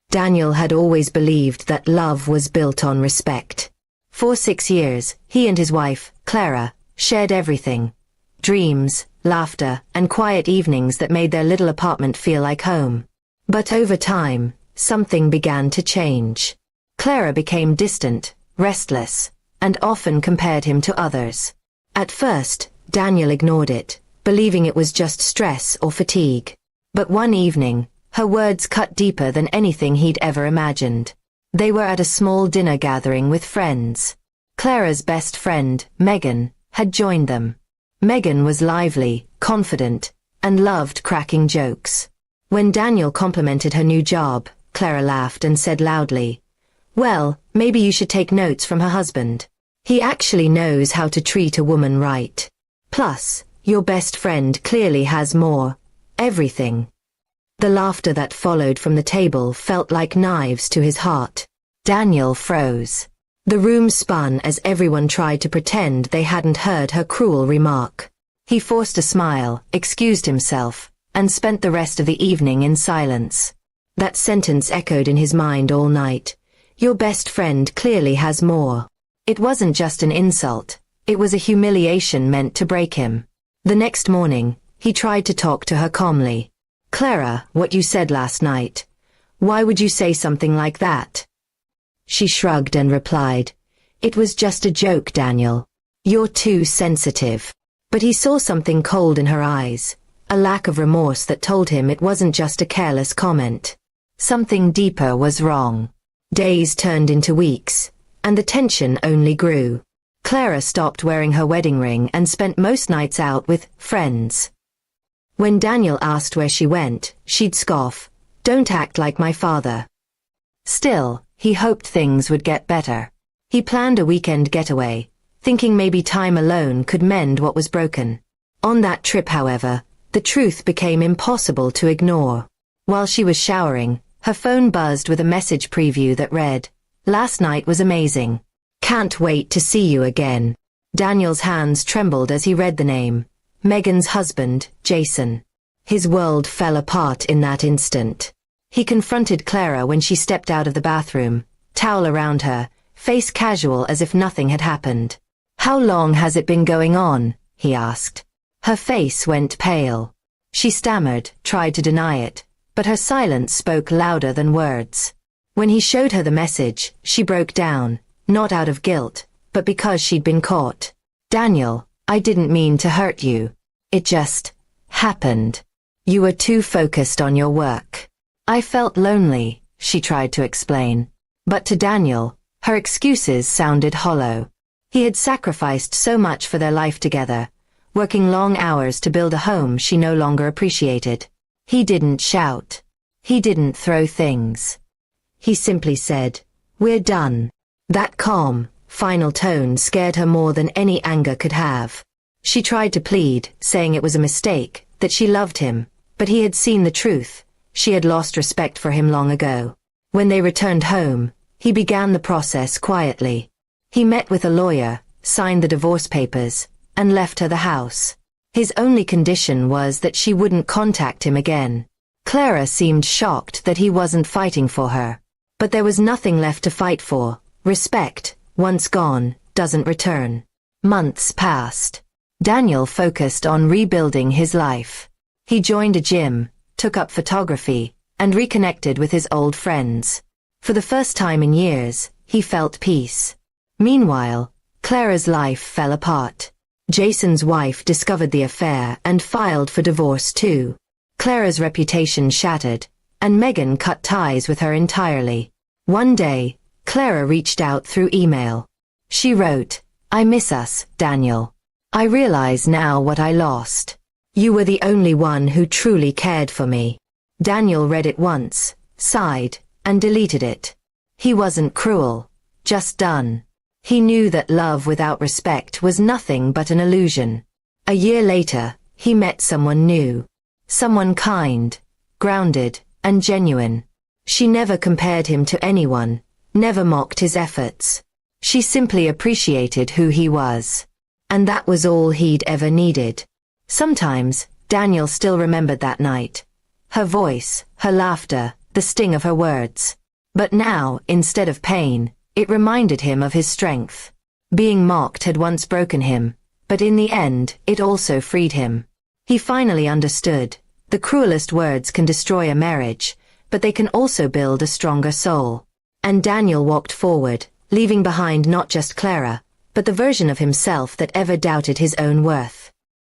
Daniel had always believed that love was built on respect. For 6 years, he and his wife, Clara, shared everything. Dreams, laughter, and quiet evenings that made their little apartment feel like home. But over time, something began to change. Clara became distant, restless, and often compared him to others. At first, Daniel ignored it, believing it was just stress or fatigue. But one evening, her words cut deeper than anything he'd ever imagined. They were at a small dinner gathering with friends. Clara's best friend, Megan, had joined them. Megan was lively, confident, and loved cracking jokes. When Daniel complimented her new job, Clara laughed and said loudly, "Well, maybe you should take notes from her husband. He actually knows how to treat a woman right. Plus, your best friend clearly has more. Everything." The laughter that followed from the table felt like knives to his heart. Daniel froze. The room spun as everyone tried to pretend they hadn't heard her cruel remark. He forced a smile, excused himself, and spent the rest of the evening in silence. That sentence echoed in his mind all night. Your best friend clearly has more. It wasn't just an insult, it was a humiliation meant to break him. The next morning, he tried to talk to her calmly. "Clara, what you said last night. Why would you say something like that?" She shrugged and replied, "It was just a joke, Daniel. You're too sensitive." But he saw something cold in her eyes, a lack of remorse that told him it wasn't just a careless comment. Something deeper was wrong. Days turned into weeks, and the tension only grew. Clara stopped wearing her wedding ring and spent most nights out with friends. When Daniel asked where she went, she'd scoff, "Don't act like my father." Still, he hoped things would get better. He planned a weekend getaway, thinking maybe time alone could mend what was broken. On that trip, however, the truth became impossible to ignore. While she was showering, her phone buzzed with a message preview that read, "Last night was amazing. Can't wait to see you again." Daniel's hands trembled as he read the name. Megan's husband, Jason. His world fell apart in that instant. He confronted Clara when she stepped out of the bathroom, towel around her, face casual as if nothing had happened. "How long has it been going on?" he asked. Her face went pale. She stammered, tried to deny it, but her silence spoke louder than words. When he showed her the message, she broke down, not out of guilt, but because she'd been caught. "Daniel, I didn't mean to hurt you. It just happened. You were too focused on your work." "I felt lonely," she tried to explain. But to Daniel, her excuses sounded hollow. He had sacrificed so much for their life together, working long hours to build a home she no longer appreciated. He didn't shout. He didn't throw things. He simply said, "We're done." That calm, final tone scared her more than any anger could have. She tried to plead, saying it was a mistake, that she loved him, but he had seen the truth. She had lost respect for him long ago. When they returned home, he began the process quietly. He met with a lawyer, signed the divorce papers, and left her the house. His only condition was that she wouldn't contact him again. Clara seemed shocked that he wasn't fighting for her. But there was nothing left to fight for. Respect, once gone, doesn't return. Months passed. Daniel focused on rebuilding his life. He joined a gym, took up photography, and reconnected with his old friends. For the first time in years, he felt peace. Meanwhile, Clara's life fell apart. Jason's wife discovered the affair and filed for divorce too. Clara's reputation shattered, and Megan cut ties with her entirely. One day, Clara reached out through email. She wrote, "I miss us, Daniel. I realize now what I lost. You were the only one who truly cared for me." Daniel read it once, sighed, and deleted it. He wasn't cruel, just done. He knew that love without respect was nothing but an illusion. A year later, he met someone new. Someone kind, grounded, and genuine. She never compared him to anyone, never mocked his efforts. She simply appreciated who he was. And that was all he'd ever needed. Sometimes, Daniel still remembered that night. Her voice, her laughter, the the sting of her words. But now, instead of pain, it reminded him of his strength. Being mocked had once broken him, but in the end, it also freed him. He finally understood. The cruelest words can destroy a marriage, but they can also build a stronger soul. And Daniel walked forward, leaving behind not just Clara, but the version of himself that ever doubted his own worth.